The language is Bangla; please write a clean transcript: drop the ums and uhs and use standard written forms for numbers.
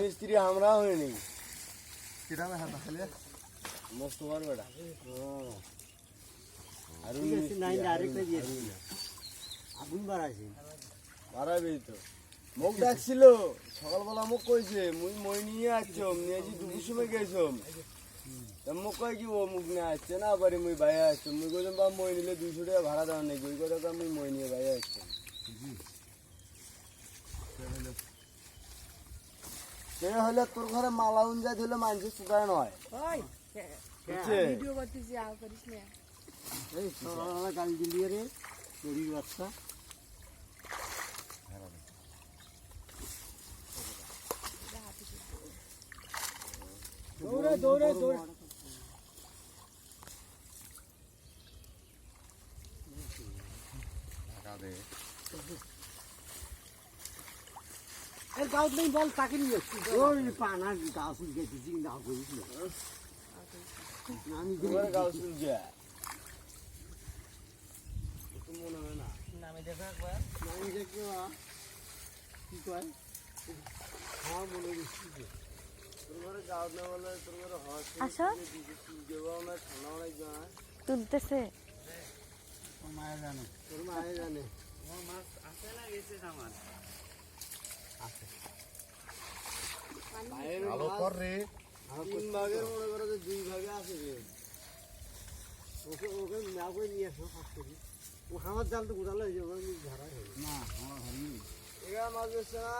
মিস্ত্রি আমরা হয়নি মস্ত পারবে আগুন বাড়াইছে বাড়াবেই তো মুখ ডাকছিল সকালবেলা মুখ কইছে মুই মই নিয়ে আসছম নিয়ে দুপুর সময় গেছম মুখ কয় কি ও মুখ নিয়ে আসছে না পারি মুই বাইরে আসছম মুই কইলাম বা মই নিলে 200 টাকা ভাড়া দেওয়া নেই ওই কথা মুই মই নিয়ে বাইরে আসছম সে হলে তোর ঘরে মালাউন যাই ধরলে মানুষ সুদায় নয় গালি দিলি রে গরিব বাচ্চা দৌড়ে দৌড়ে দৌড়ে গাঁত নেই বল তাকে নিয়ে ওই পানা গাছ গেছি চিন্তা করিস আমি গাছ মনে হয় না নামে দেখো একবার নামে দেখো কি কয় হ্যাঁ মনে হচ্ছে তোর ঘরে গাছ না বলে তোর ঘরে তুলতেছে তোর মায়ের জানে মাছ আছে না গেছে আমার আছে ভালো কর রে 3 ভাগের মনে করো যে 2 ভাগে আছে রে ওকে না করে নিয়ে আসো ফাঁস করি ও আমার জাল তো গোটালো হয়ে যাবে ধরা হয়ে না আমার হয়নি এগা মাছ বেচছে না